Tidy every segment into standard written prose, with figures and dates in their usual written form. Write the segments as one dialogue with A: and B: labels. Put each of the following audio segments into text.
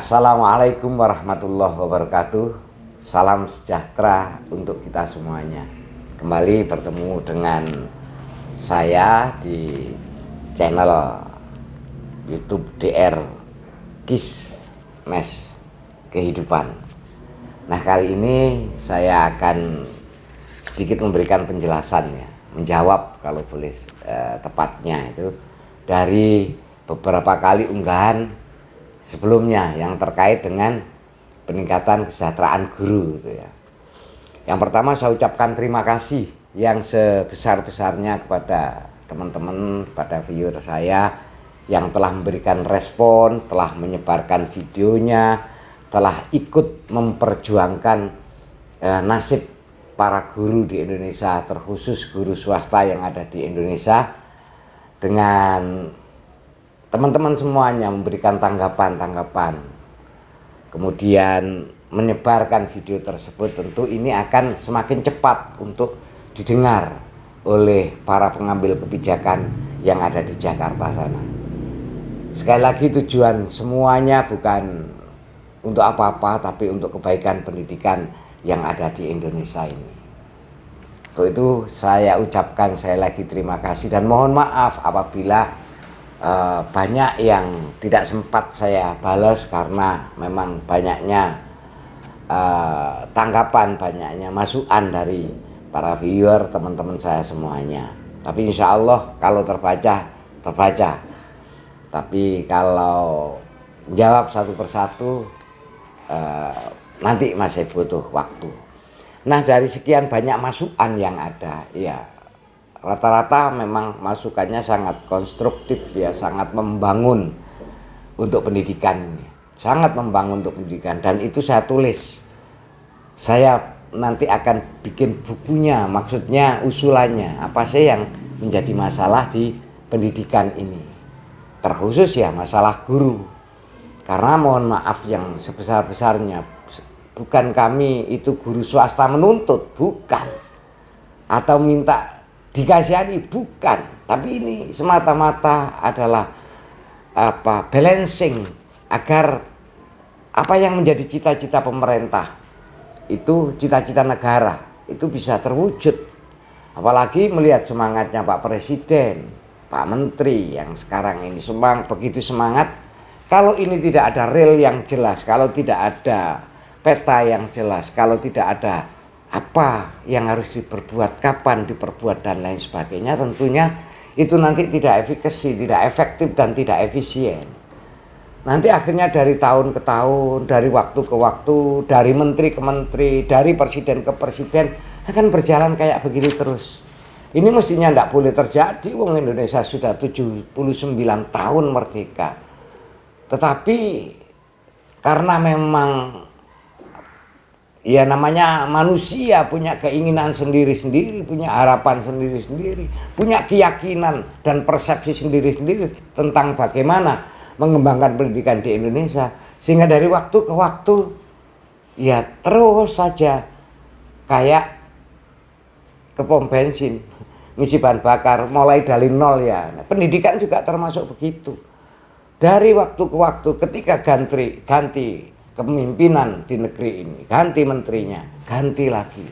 A: Assalamualaikum warahmatullahi wabarakatuh. Salam sejahtera untuk kita semuanya. Kembali bertemu dengan saya di channel YouTube DR Kismes Kehidupan. Nah, kali ini saya akan sedikit memberikan penjelasan ya, menjawab kalau boleh tepatnya itu dari beberapa kali unggahan sebelumnya yang terkait dengan peningkatan kesejahteraan guru gitu ya. Yang pertama, saya ucapkan terima kasih yang sebesar-besarnya kepada teman-teman, pada viewer saya yang telah memberikan respon, telah menyebarkan videonya, telah ikut memperjuangkan nasib para guru di Indonesia, terkhusus guru swasta yang ada di Indonesia, dengan teman-teman semuanya memberikan tanggapan-tanggapan, kemudian menyebarkan video tersebut. Tentu ini akan semakin cepat untuk didengar oleh para pengambil kebijakan yang ada di Jakarta sana. Sekali lagi, tujuan semuanya bukan untuk apa-apa, tapi untuk kebaikan pendidikan yang ada di Indonesia ini. Untuk itu saya ucapkan sekali lagi terima kasih dan mohon maaf apabila banyak yang tidak sempat saya balas karena memang banyaknya tanggapan, banyaknya masukan dari para viewer, teman-teman saya semuanya. Tapi insya Allah kalau terbaca. Tapi kalau jawab satu persatu nanti masih butuh waktu. Nah, dari sekian banyak masukan yang ada, ya rata-rata memang masukannya sangat konstruktif ya, sangat membangun untuk pendidikan, sangat membangun untuk pendidikan, dan itu saya tulis. Saya nanti akan bikin bukunya, maksudnya usulannya apa sih yang menjadi masalah di pendidikan ini, terkhusus ya masalah guru. Karena mohon maaf yang sebesar-besarnya, bukan kami itu guru swasta menuntut, bukan, atau minta dikasihani, bukan, tapi ini semata-mata adalah balancing agar apa yang menjadi cita-cita pemerintah, itu cita-cita negara, itu bisa terwujud. Apalagi melihat semangatnya Pak Presiden, Pak Menteri yang sekarang ini begitu semangat. Kalau ini tidak ada real yang jelas, kalau tidak ada peta yang jelas, kalau tidak ada apa yang harus diperbuat, kapan diperbuat, dan lain sebagainya, tentunya itu nanti tidak efikasi, tidak efektif, dan tidak efisien. Nanti akhirnya dari tahun ke tahun, dari waktu ke waktu, dari menteri ke menteri, dari presiden ke presiden, akan berjalan kayak begini terus. Ini mestinya tidak boleh terjadi, wong Indonesia sudah 79 tahun merdeka. Tetapi karena memang ya namanya manusia punya keinginan sendiri-sendiri, punya harapan sendiri-sendiri, punya keyakinan dan persepsi sendiri-sendiri tentang bagaimana mengembangkan pendidikan di Indonesia. Sehingga dari waktu ke waktu ya terus saja kayak ke pom bensin, ngisi bahan bakar mulai dari nol ya. Nah, pendidikan juga termasuk begitu. Dari waktu ke waktu ketika ganti kepemimpinan di negeri ini, ganti menterinya, ganti lagi.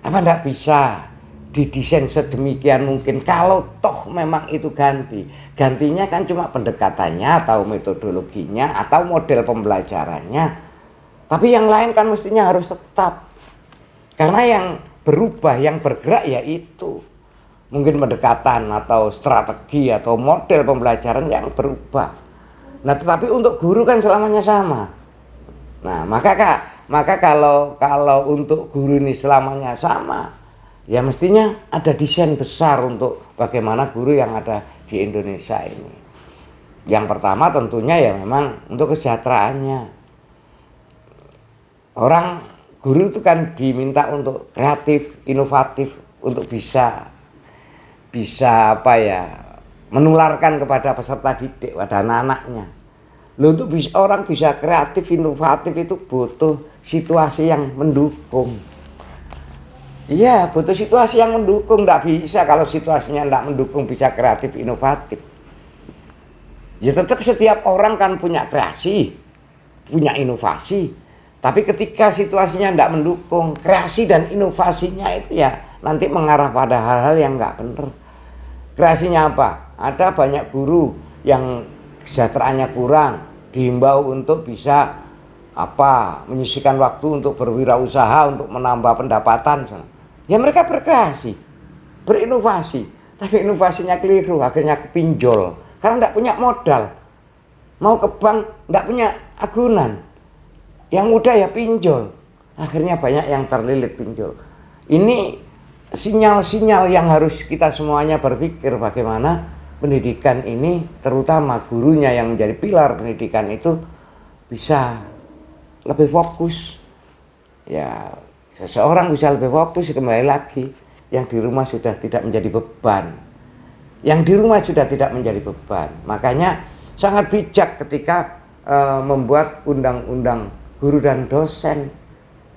A: Apa enggak bisa didesain sedemikian mungkin? Kalau toh memang itu gantinya kan cuma pendekatannya atau metodologinya atau model pembelajarannya. Tapi yang lain kan mestinya harus tetap. Karena yang berubah, yang bergerak ya itu. Mungkin pendekatan atau strategi atau model pembelajaran yang berubah. Nah, tetapi untuk guru kan selamanya sama. Nah, maka kalau untuk guru ini selamanya sama, ya mestinya ada desain besar untuk bagaimana guru yang ada di Indonesia ini. Yang pertama tentunya ya memang untuk kesejahteraannya. Orang guru itu kan diminta untuk kreatif, inovatif, untuk bisa menularkan kepada peserta didik, pada anak-anaknya. Loh, untuk orang bisa kreatif, inovatif itu butuh situasi yang mendukung. Iya, butuh situasi yang mendukung. Nggak bisa kalau situasinya nggak mendukung bisa kreatif, inovatif. Ya tetap setiap orang kan punya kreasi, punya inovasi. Tapi ketika situasinya tidak mendukung, kreasi dan inovasinya itu ya nanti mengarah pada hal-hal yang nggak benar. Kreasinya apa? Ada banyak guru yang kesejahteraannya kurang, dihimbau untuk bisa menyisihkan waktu untuk berwirausaha, untuk menambah pendapatan. Ya mereka berkreasi, berinovasi, tapi inovasinya keliru, akhirnya kepinjol karena tidak punya modal. Mau ke bank tidak punya agunan, yang mudah ya pinjol, akhirnya banyak yang terlilit pinjol. Ini sinyal-sinyal yang harus kita semuanya berpikir bagaimana pendidikan ini, terutama gurunya yang menjadi pilar pendidikan itu bisa lebih fokus. Ya, seseorang bisa lebih fokus, kembali lagi yang di rumah sudah tidak menjadi beban. Yang di rumah sudah tidak menjadi beban. Makanya sangat bijak ketika membuat undang-undang guru dan dosen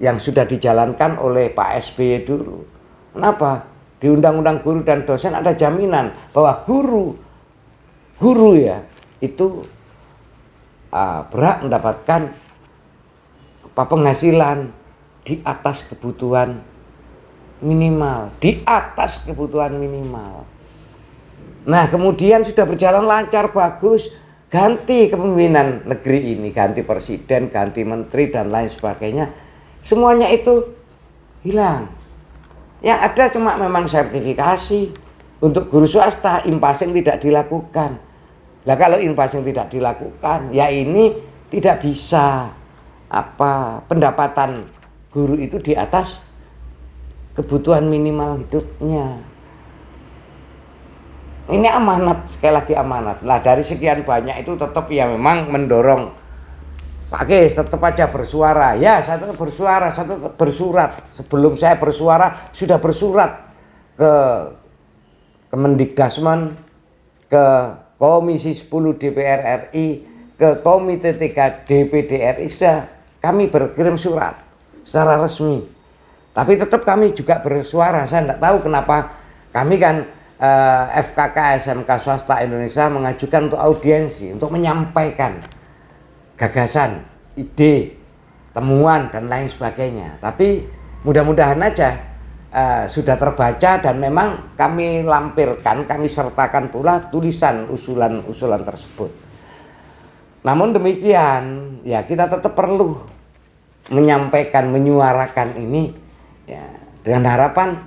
A: yang sudah dijalankan oleh Pak SBY dulu. Kenapa? Di undang-undang guru dan dosen ada jaminan bahwa guru ya itu berhak mendapatkan penghasilan di atas kebutuhan minimal, di atas kebutuhan minimal. Nah, kemudian sudah berjalan lancar, bagus, ganti kepemimpinan negeri ini, ganti presiden, ganti menteri dan lain sebagainya. Semuanya itu hilang. Yang ada cuma memang sertifikasi. Untuk guru swasta, impasing tidak dilakukan. Nah, kalau impasing tidak dilakukan, ya ini tidak bisa pendapatan guru itu di atas kebutuhan minimal hidupnya. Ini amanat, sekali lagi amanat. Nah, dari sekian banyak itu tetap ya memang mendorong Pak Geis tetap aja bersuara. Ya, saya tetap bersuara, saya tetap bersurat. Sebelum saya bersuara, sudah bersurat ke Kemendikbudristek, ke Komisi 10 DPR RI, ke Komite 3 DPD RI, sudah kami berkirim surat secara resmi. Tapi tetap kami juga bersuara. Saya tidak tahu kenapa kami kan FKK SMK Swasta Indonesia mengajukan untuk audiensi, untuk menyampaikan gagasan, ide, temuan dan lain sebagainya. Tapi mudah-mudahan aja sudah terbaca dan memang kami lampirkan, kami sertakan pula tulisan usulan-usulan tersebut. Namun demikian, ya kita tetap perlu menyampaikan, menyuarakan ini ya, dengan harapan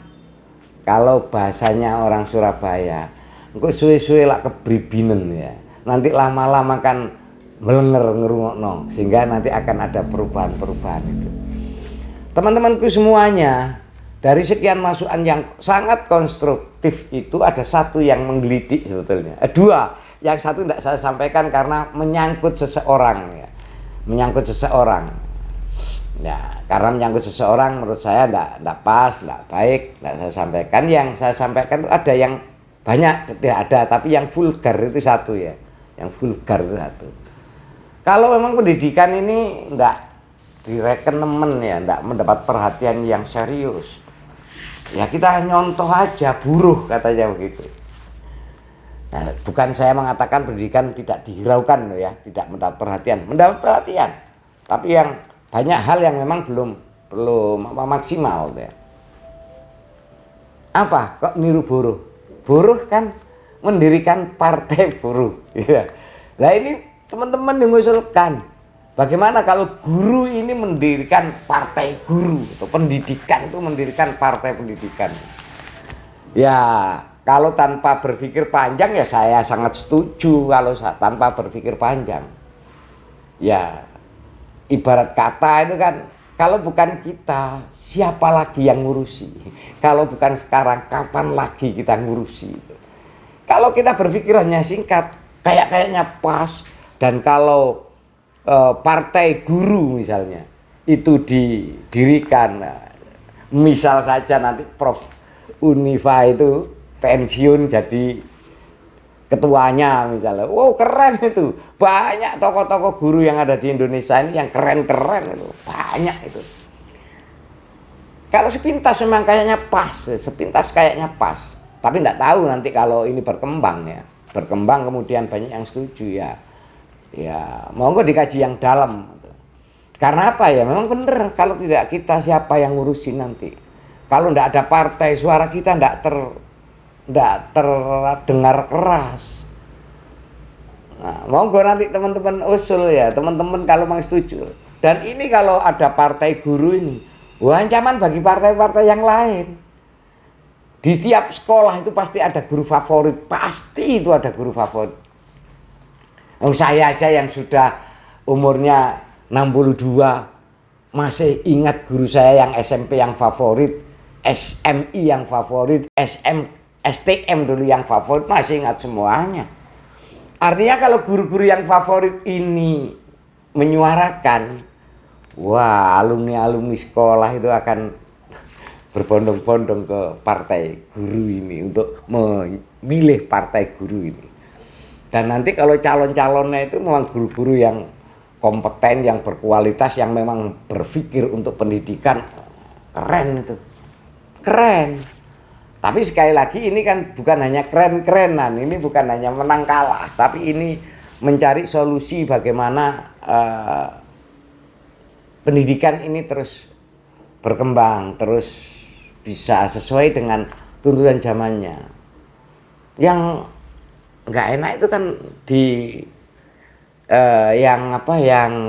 A: kalau bahasanya orang Surabaya, engko suwe-suwe lak kebribinen ya. Nanti lama-lama kan melenger ngerungokno sehingga nanti akan ada perubahan-perubahan itu. Teman-temanku semuanya, dari sekian masukan yang sangat konstruktif itu ada satu yang menggelitik sebetulnya. Dua, yang satu tidak saya sampaikan karena menyangkut seseorang ya. Menyangkut seseorang. Ya, karena menyangkut seseorang menurut saya tidak pas, tidak baik, tidak saya sampaikan. Yang saya sampaikan itu ada yang banyak, tidak ada, tapi yang vulgar itu satu ya. Yang vulgar itu satu. Kalau memang pendidikan ini tidak direken nemen ya, tidak mendapat perhatian yang serius, ya kita nyontoh aja, buruh katanya begitu. Nah, bukan saya mengatakan pendidikan tidak dihiraukan loh ya, tidak mendapat perhatian, tapi yang banyak hal yang memang belum maksimal ya. Apa kok niru buruh? Buruh kan mendirikan partai buruh ya. Nah, ini teman-teman yang mengusulkan bagaimana kalau guru ini mendirikan partai guru atau pendidikan itu mendirikan partai pendidikan. Ya, kalau tanpa berpikir panjang ya saya sangat setuju kalau tanpa berpikir panjang. Ya, ibarat kata itu kan, kalau bukan kita, siapa lagi yang ngurusi? Kalau bukan sekarang, kapan lagi kita ngurusi? Kalau kita berpikir hanya singkat, kayaknya pas. Dan kalau partai guru misalnya, itu didirikan, misal saja nanti Prof. Unifa itu pensiun jadi ketuanya misalnya, wow keren itu, banyak tokoh-tokoh guru yang ada di Indonesia ini yang keren-keren itu, banyak itu. Kalau sepintas memang kayaknya pas, tapi tidak tahu nanti kalau ini berkembang ya, berkembang kemudian banyak yang setuju ya, monggo dikaji yang dalam. Karena apa ya? Memang benar, kalau tidak kita siapa yang ngurusin nanti? Kalau tidak ada partai, suara kita tidak terdengar keras. Nah, monggo nanti teman-teman usul ya, teman-teman kalau memang setuju. Dan ini kalau ada partai guru ini, wah, ancaman bagi partai-partai yang lain. Di tiap sekolah itu pasti ada guru favorit, pasti itu ada guru favorit. Saya aja yang sudah umurnya 62 masih ingat guru saya yang SMP yang favorit, SMI yang favorit, STM dulu yang favorit, masih ingat semuanya. Artinya kalau guru-guru yang favorit ini menyuarakan, wah, alumni-alumni sekolah itu akan berbondong-bondong ke partai guru ini untuk memilih partai guru ini. Dan nanti kalau calon-calonnya itu memang guru-guru yang kompeten, yang berkualitas, yang memang berpikir untuk pendidikan, keren itu. Keren. Tapi sekali lagi ini kan bukan hanya keren-kerenan, ini bukan hanya menang kalah, tapi ini mencari solusi bagaimana pendidikan ini terus berkembang, terus bisa sesuai dengan tuntutan zamannya. Yang nggak enak itu kan yang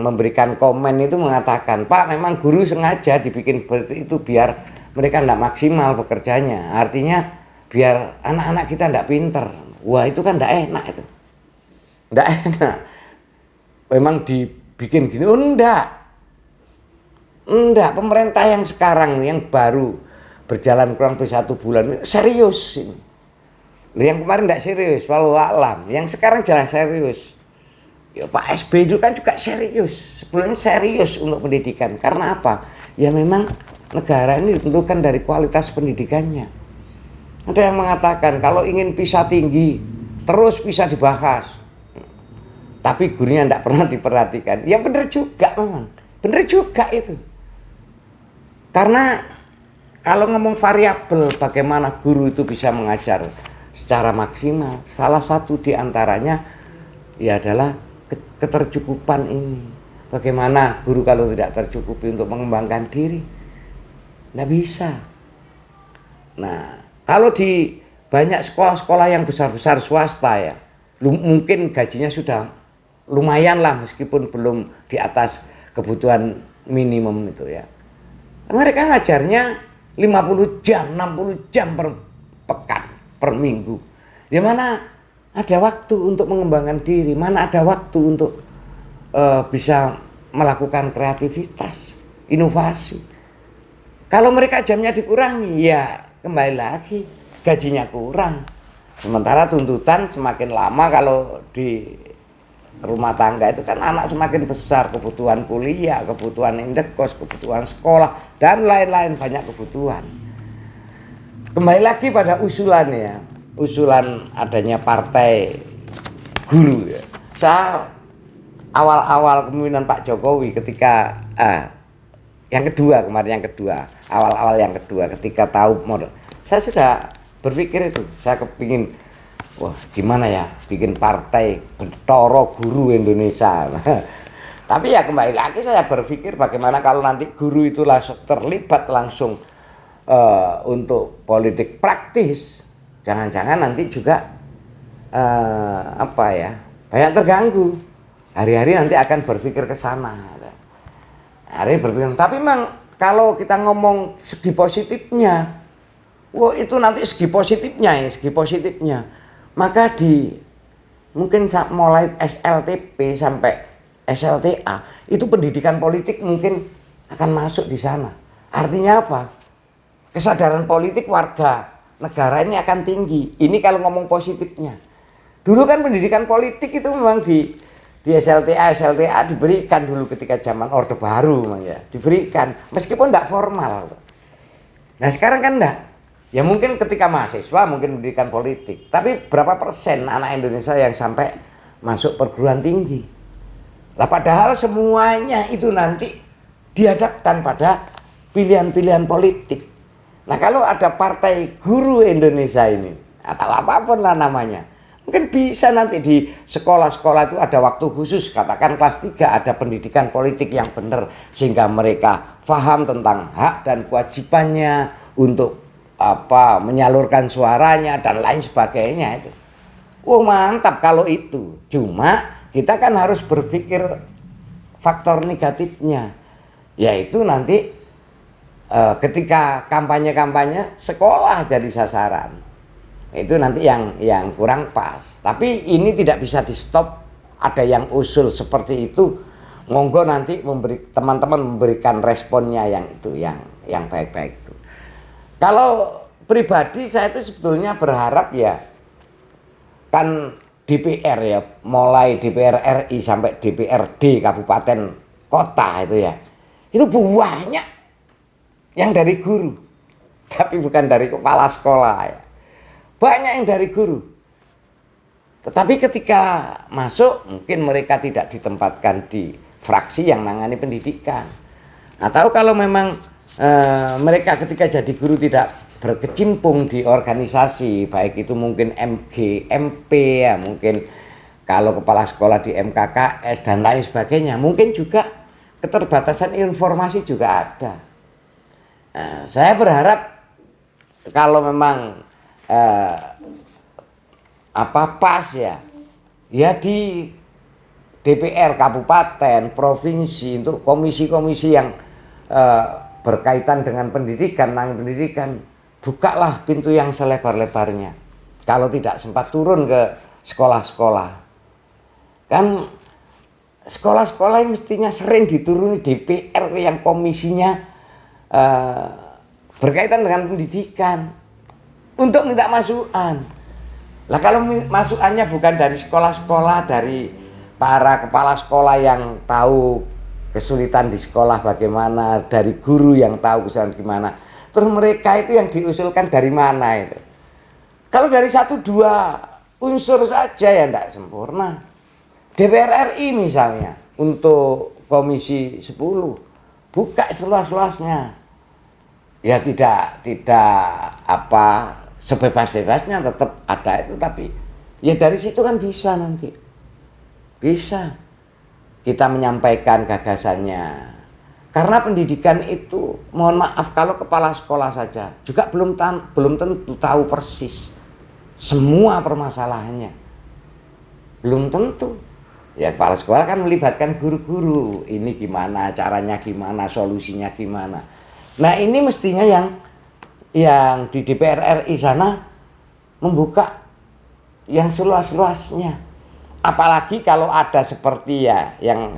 A: memberikan komen itu mengatakan, Pak, memang guru sengaja dibikin seperti itu biar mereka tidak maksimal bekerjanya. Artinya biar anak-anak kita tidak pinter. Wah, itu kan tidak enak itu. Tidak enak. Memang dibikin gini. Oh, enggak. Enggak. Pemerintah yang sekarang, yang baru berjalan kurang lebih 1 bulan, serius ini. Yang kemarin tidak serius, walau alam. Yang sekarang jelas serius. Ya, Pak SB itu kan juga serius. Sebelumnya serius untuk pendidikan. Karena apa? Ya memang negara ini ditentukan dari kualitas pendidikannya. Ada yang mengatakan kalau ingin PISA tinggi terus bisa dibahas, tapi gurunya tidak pernah diperhatikan. Ya benar juga, memang benar juga itu. Karena kalau ngomong variabel bagaimana guru itu bisa mengajar secara maksimal, salah satu diantaranya ya adalah ketercukupan ini. Bagaimana guru kalau tidak tercukupi untuk mengembangkan diri? Nggak bisa. Nah, kalau di banyak sekolah-sekolah yang besar-besar swasta ya, mungkin gajinya sudah lumayan lah meskipun belum di atas kebutuhan minimum itu ya. Mereka ngajarnya 50 jam, 60 jam per pekan, per minggu. Di mana ada waktu untuk mengembangkan diri, mana ada waktu untuk bisa melakukan kreativitas, inovasi. Kalau mereka jamnya dikurangi, ya kembali lagi gajinya kurang. Sementara tuntutan semakin lama kalau di rumah tangga itu kan anak semakin besar, kebutuhan kuliah, kebutuhan indekos, kebutuhan sekolah, dan lain-lain banyak kebutuhan. Kembali lagi pada usulannya, usulan adanya partai guru ya. Saya awal-awal kepemimpinan Pak Jokowi ketika awal-awal yang kedua ketika tahu model, saya sudah berpikir itu, saya kepingin, wah gimana ya bikin partai Bentoro Guru Indonesia. Tapi ya kembali lagi saya berpikir bagaimana kalau nanti guru itu langsung terlibat langsung untuk politik praktis, jangan-jangan nanti juga banyak terganggu. Hari-hari nanti akan berpikir ke sana. Tapi memang kalau kita ngomong segi positifnya, wah itu nanti segi positifnya, maka mungkin mulai SLTP sampai SLTA itu pendidikan politik mungkin akan masuk di sana. Artinya apa? Kesadaran politik warga negara ini akan tinggi. Ini kalau ngomong positifnya. Dulu kan pendidikan politik itu memang di SLTA diberikan dulu ketika zaman Orde Baru, ya diberikan meskipun tidak formal. Nah sekarang kan enggak. Ya mungkin ketika mahasiswa mungkin pendidikan politik, tapi berapa persen anak Indonesia yang sampai masuk perguruan tinggi? Lah padahal semuanya itu nanti dihadapkan pada pilihan-pilihan politik. Nah kalau ada partai guru Indonesia ini atau apapun lah namanya, Mungkin bisa nanti di sekolah-sekolah itu ada waktu khusus, katakan kelas 3 ada pendidikan politik yang benar, sehingga mereka paham tentang hak dan kewajibannya untuk menyalurkan suaranya dan lain sebagainya itu. Oh mantap kalau itu. Cuma kita kan harus berpikir faktor negatifnya, yaitu nanti ketika kampanye-kampanye sekolah jadi sasaran. Itu nanti yang kurang pas. Tapi ini tidak bisa di stop. Ada yang usul seperti itu, monggo nanti teman-teman memberikan responnya yang itu, yang baik-baik itu. Kalau pribadi saya itu sebetulnya berharap ya, kan DPR ya, mulai DPR RI sampai DPRD kabupaten kota itu ya, itu banyak yang dari guru, tapi bukan dari kepala sekolah ya. Banyak yang dari guru. Tetapi ketika masuk mungkin mereka tidak ditempatkan di fraksi yang menangani pendidikan. Atau kalau memang mereka ketika jadi guru tidak berkecimpung di organisasi, baik itu mungkin MG, MP ya, mungkin kalau kepala sekolah di MKKS dan lain sebagainya, mungkin juga keterbatasan informasi juga ada. Nah, saya berharap kalau memang pas ya di DPR kabupaten, provinsi, untuk komisi-komisi yang berkaitan dengan pendidikan, bukalah pintu yang selebar-lebarnya. Kalau tidak sempat turun ke sekolah-sekolah, kan sekolah-sekolah yang mestinya sering dituruni DPR yang komisinya berkaitan dengan pendidikan, untuk minta masukan. Lah kalau masukannya bukan dari sekolah-sekolah, dari para kepala sekolah yang tahu kesulitan di sekolah bagaimana, dari guru yang tahu kesulitan gimana, terus mereka itu yang diusulkan dari mana itu? Kalau dari 1-2 unsur saja ya tidak sempurna. DPR RI misalnya untuk komisi 10 buka seluas-luasnya. Ya tidak sebebas-bebasnya, tetap ada itu, tapi ya dari situ kan bisa nanti kita menyampaikan gagasannya. Karena pendidikan itu, mohon maaf, kalau kepala sekolah saja juga belum tentu tahu persis semua permasalahannya, belum tentu. Ya kepala sekolah kan melibatkan guru-guru, ini gimana caranya, gimana solusinya, gimana. Nah ini mestinya yang di DPR RI sana membuka yang seluas-luasnya. Apalagi kalau ada seperti ya yang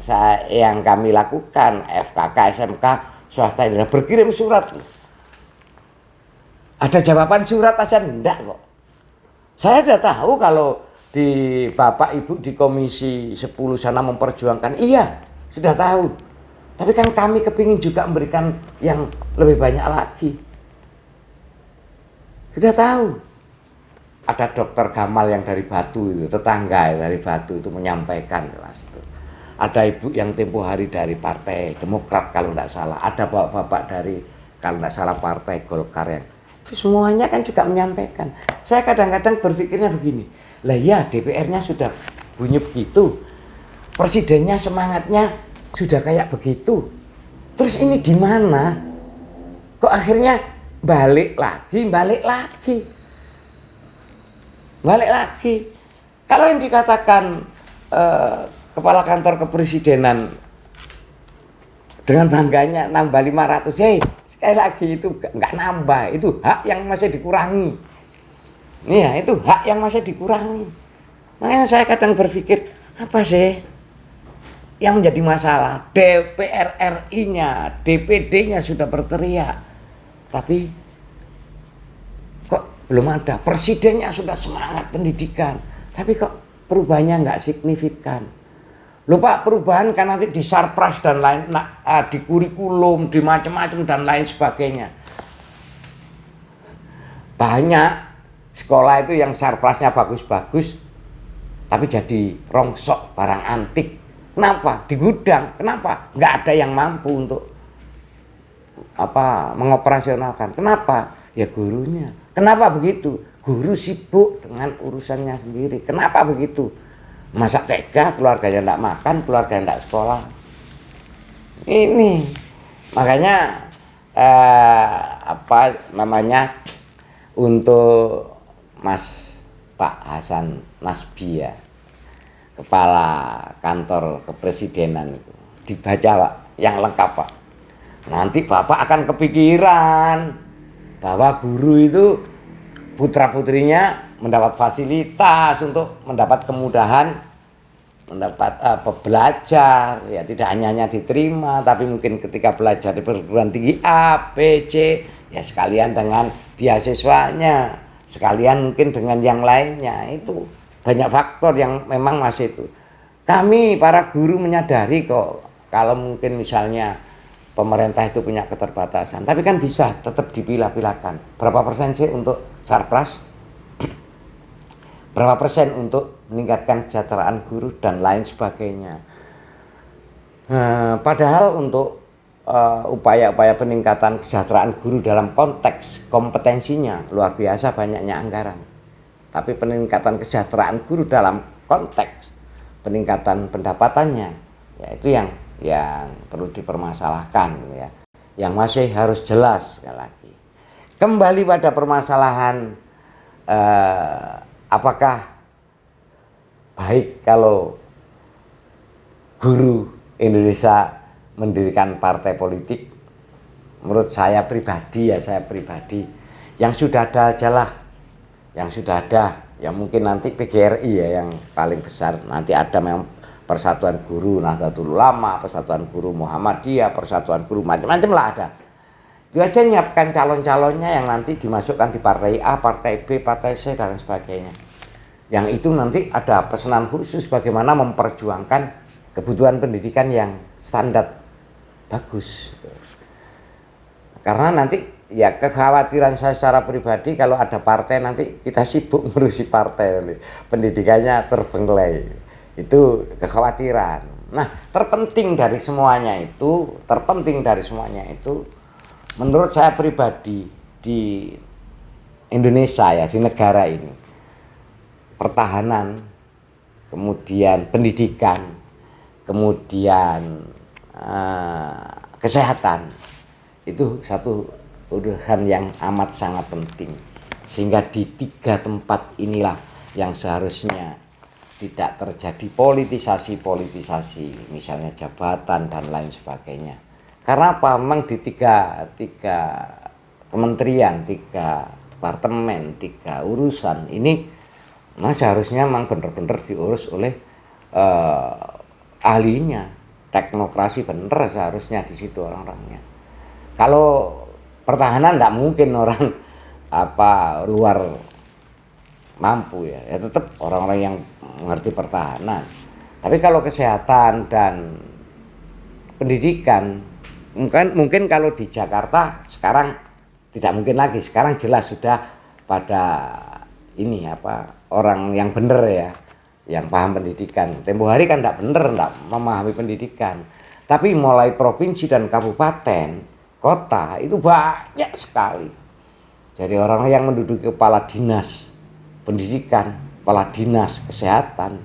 A: kami lakukan, FKK, SMK, swasta ini berkirim surat. Ada jawaban surat aja enggak kok. Saya sudah tahu kalau di Bapak Ibu di Komisi 10 sana memperjuangkan, iya sudah tahu. Tapi kan kami kepingin juga memberikan yang lebih banyak lagi. Sudah tahu. Ada Dokter Gamal yang dari Batu itu, tetangga dari Batu itu menyampaikan jelas itu. Ada ibu yang tempo hari dari Partai Demokrat kalau tidak salah. Ada bapak-bapak dari kalau tidak salah Partai Golkar yang itu semuanya kan juga menyampaikan. Saya kadang-kadang berpikirnya begini, lah ya DPR-nya sudah bunyi begitu, presidennya semangatnya sudah kayak begitu. Terus ini di mana? Kok akhirnya balik lagi. Kalau yang dikatakan kepala kantor kepresidenan dengan bangganya nambah 500, sekali lagi itu nggak nambah, itu hak yang masih dikurangi. Iya, itu hak yang masih dikurangi. Makanya saya kadang berpikir, apa sih yang menjadi masalah? DPR RI-nya, DPD-nya sudah berteriak, tapi kok belum ada. Presidennya sudah semangat pendidikan, tapi kok perubahannya nggak signifikan. Lupa perubahan kan nanti di sarpras dan lain, di kurikulum, di macam-macam dan lain sebagainya. Banyak sekolah itu yang sarprasnya bagus-bagus, tapi jadi rongsok, barang antik. Kenapa? Di gudang. Kenapa? Nggak ada yang mampu untuk mengoperasionalkan. Kenapa? Ya gurunya. Kenapa begitu? Guru sibuk dengan urusannya sendiri. Kenapa begitu? Masa tega keluarganya tidak makan, keluarganya tidak sekolah. Ini makanya apa namanya, untuk Mas Pak Hasan Nasbi ya, kepala kantor kepresidenan itu, dibaca Pak, yang lengkap Pak. Nanti Bapak akan kepikiran bahwa guru itu putra-putrinya mendapat fasilitas untuk mendapat kemudahan, mendapat belajar, ya tidak hanya diterima, tapi mungkin ketika belajar di perguruan tinggi A, B, C, ya sekalian dengan beasiswanya, sekalian mungkin dengan yang lainnya. Itu banyak faktor yang memang masih itu. Kami para guru menyadari kok, kalau mungkin misalnya pemerintah itu punya keterbatasan, tapi kan bisa tetap dipilah-pilahkan. Berapa persen sih untuk sarpras? Berapa persen untuk meningkatkan kesejahteraan guru dan lain sebagainya. Padahal untuk upaya-upaya peningkatan kesejahteraan guru dalam konteks kompetensinya luar biasa banyaknya anggaran. Tapi peningkatan kesejahteraan guru dalam konteks peningkatan pendapatannya, ya itu yang perlu dipermasalahkan ya. Yang masih harus jelas sekali lagi. Kembali pada permasalahan apakah baik kalau guru Indonesia mendirikan partai politik? Menurut saya pribadi yang sudah ada ajalah, yang sudah ada, ya mungkin nanti PGRI ya yang paling besar, nanti ada memang Persatuan Guru Nahdlatul Ulama, Persatuan Guru Muhammadiyah, Persatuan Guru macam-macam lah ada. Itu aja nyiapkan calon-calonnya yang nanti dimasukkan di partai A, partai B, partai C dan sebagainya. Yang itu nanti ada pesanan khusus bagaimana memperjuangkan kebutuhan pendidikan yang standar bagus. Karena nanti ya kekhawatiran saya secara pribadi kalau ada partai nanti kita sibuk ngurusi partai, pendidikannya terbengkelai. Itu kekhawatiran. Nah, terpenting dari semuanya itu menurut saya pribadi di Indonesia ya, di negara ini, pertahanan, kemudian pendidikan, kemudian kesehatan, itu satu urusan yang amat sangat penting. Sehingga di 3 tempat inilah yang seharusnya tidak terjadi politisasi, misalnya jabatan dan lain sebagainya. Karena apa? Memang di tiga kementerian, 3 departemen, 3 urusan ini, nah seharusnya memang benar-benar diurus oleh ahlinya, teknokrasi bener seharusnya di situ orang-orangnya. Kalau pertahanan tidak mungkin orang luar mampu ya tetap orang-orang yang mengerti pertahanan. Tapi kalau kesehatan dan pendidikan, mungkin kalau di Jakarta sekarang tidak mungkin lagi. Sekarang jelas sudah pada ini orang yang benar ya, yang paham pendidikan. Tempo hari kan tidak benar, tidak memahami pendidikan. Tapi mulai provinsi dan kabupaten, kota itu banyak sekali. Jadi orang yang menduduki kepala dinas pendidikan, kepala dinas kesehatan,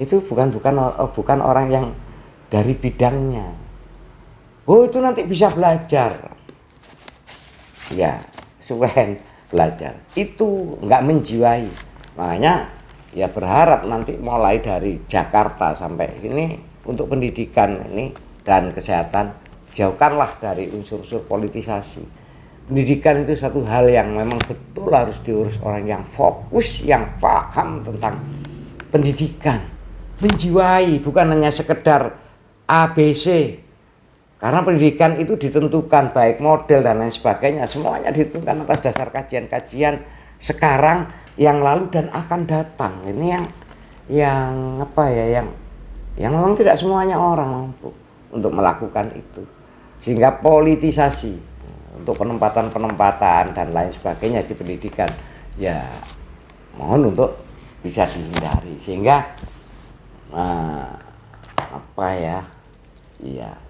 A: itu bukan orang yang dari bidangnya. Oh itu nanti bisa belajar, ya suwen belajar. Itu nggak menjiwai. Makanya ya berharap nanti mulai dari Jakarta sampai ini untuk pendidikan ini dan kesehatan, jauhkanlah dari unsur-unsur politisasi. Pendidikan itu satu hal yang memang betul harus diurus orang yang fokus, yang paham tentang pendidikan, menjiwai, bukan hanya sekedar ABC. Karena pendidikan itu ditentukan baik model dan lain sebagainya, semuanya ditentukan atas dasar kajian-kajian sekarang, yang lalu dan akan datang. Ini yang memang tidak semuanya orang mampu untuk melakukan itu, sehingga politisasi untuk penempatan dan lain sebagainya di pendidikan ya mohon untuk bisa dihindari, sehingga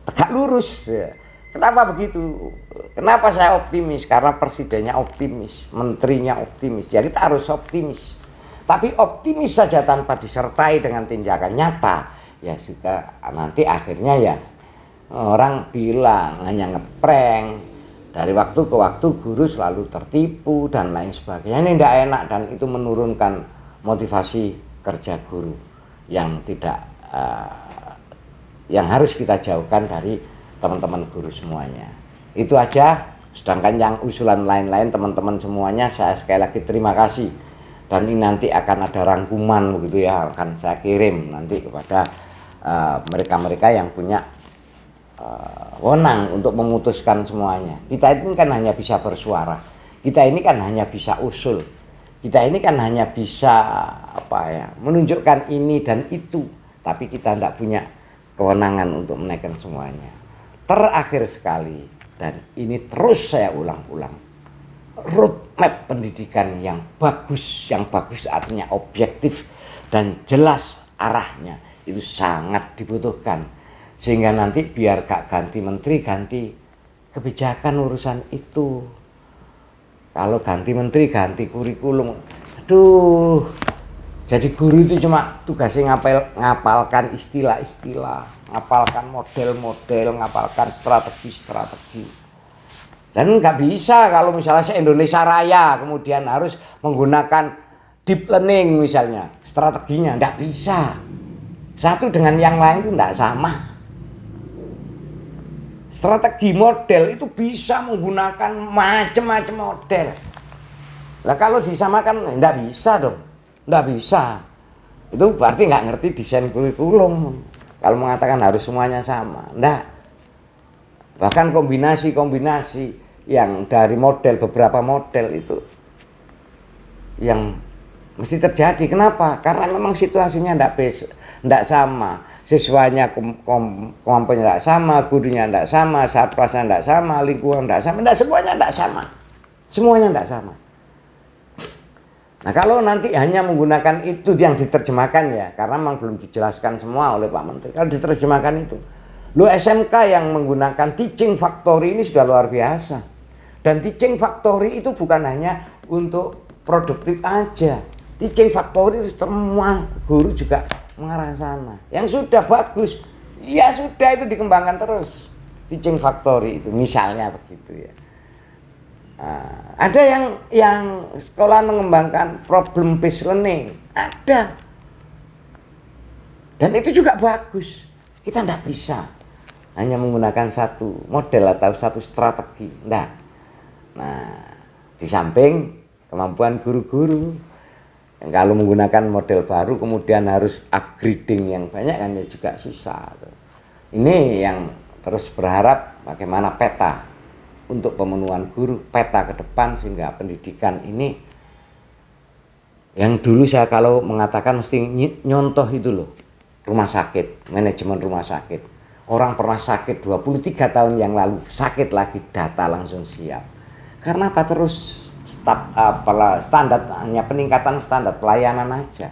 A: tegak lurus ya. Kenapa begitu? Kenapa saya optimis? Karena presidennya optimis, menterinya optimis. Ya kita harus optimis. Tapi optimis saja tanpa disertai dengan tindakan nyata, ya juga nanti akhirnya ya orang bilang hanya ngeprank. Dari waktu ke waktu guru selalu tertipu dan lain sebagainya. Ini tidak enak dan itu menurunkan motivasi kerja guru yang tidak yang harus kita jauhkan dari teman-teman guru semuanya. Itu aja. Sedangkan yang usulan lain-lain teman-teman semuanya saya sekali lagi terima kasih. Dan ini nanti akan ada rangkuman begitu ya, akan saya kirim nanti kepada mereka-mereka yang punya wewenang untuk memutuskan semuanya. Kita ini kan hanya bisa bersuara. Kita ini kan hanya bisa usul. Kita ini kan hanya bisa menunjukkan ini dan itu, tapi kita tidak punya kewenangan untuk menaikkan semuanya. Terakhir sekali, dan ini terus saya ulang-ulang, roadmap pendidikan yang bagus artinya objektif dan jelas arahnya itu sangat dibutuhkan, sehingga nanti biar gak ganti menteri ganti kebijakan urusan itu. Kalau ganti menteri ganti kurikulum, aduh, jadi guru itu cuma tugasnya ngapalkan istilah-istilah, ngapalkan model-model, ngapalkan strategi-strategi. Dan nggak bisa kalau misalnya se-Indonesia Raya kemudian harus menggunakan deep learning misalnya, strateginya nggak bisa. Satu dengan yang lain itu nggak sama. Strategi model itu bisa menggunakan macam-macam model. Nah kalau disamakan nggak bisa dong. Nggak bisa. Itu berarti nggak ngerti desain kurikulum. Kalau mengatakan harus semuanya sama, nggak. Bahkan kombinasi-kombinasi yang dari model, beberapa model itu yang mesti terjadi. Kenapa? Karena memang situasinya nggak sama. Siswanya kemampuannya nggak sama, gurunya nggak sama, satpasnya nggak sama, lingkungan nggak sama, semuanya nggak sama. Semuanya nggak sama. Nah kalau nanti hanya menggunakan itu yang diterjemahkan ya, karena memang belum dijelaskan semua oleh Pak Menteri. Kalau diterjemahkan itu, SMK yang menggunakan teaching factory ini sudah luar biasa. Dan teaching factory itu bukan hanya untuk produktif aja. Teaching factory itu semua guru juga mengarah sana. Yang sudah bagus, ya sudah itu dikembangkan terus. Teaching factory itu misalnya begitu ya. Ada yang sekolah mengembangkan problem based learning, ada, dan itu juga bagus. Kita tidak bisa hanya menggunakan satu model atau satu strategi, enggak. Nah, di samping kemampuan guru-guru yang kalau menggunakan model baru kemudian harus upgrading yang banyak kan ya juga susah. Ini yang terus berharap bagaimana peta untuk pemenuhan guru, peta ke depan sehingga pendidikan ini yang dulu saya kalau mengatakan mesti nyontoh itu loh, rumah sakit, manajemen rumah sakit. Orang pernah sakit 23 tahun yang lalu, sakit lagi data langsung siap. Karena apa? Terus standar hanya peningkatan standar pelayanan aja.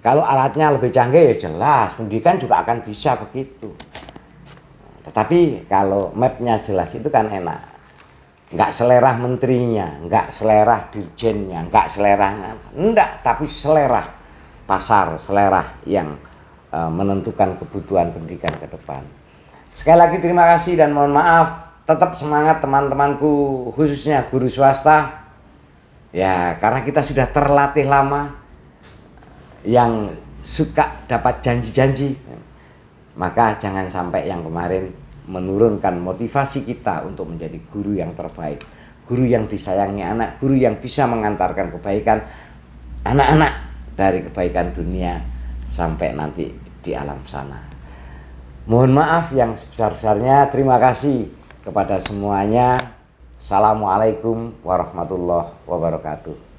A: Kalau alatnya lebih canggih ya jelas, pendidikan juga akan bisa begitu. Tetapi kalau mapnya jelas itu kan enak. Enggak selera menterinya, enggak selera dirjennya, enggak selera, enggak, tapi selera pasar, selera yang menentukan kebutuhan pendidikan ke depan. Sekali lagi terima kasih dan mohon maaf, tetap semangat teman-temanku khususnya guru swasta. Ya, karena kita sudah terlatih lama yang suka dapat janji-janji. Maka jangan sampai yang kemarin menurunkan motivasi kita untuk menjadi guru yang terbaik, guru yang disayangi anak, guru yang bisa mengantarkan kebaikan anak-anak dari kebaikan dunia sampai nanti di alam sana. Mohon maaf yang sebesar-besarnya, terima kasih kepada semuanya. Assalamualaikum warahmatullahi wabarakatuh.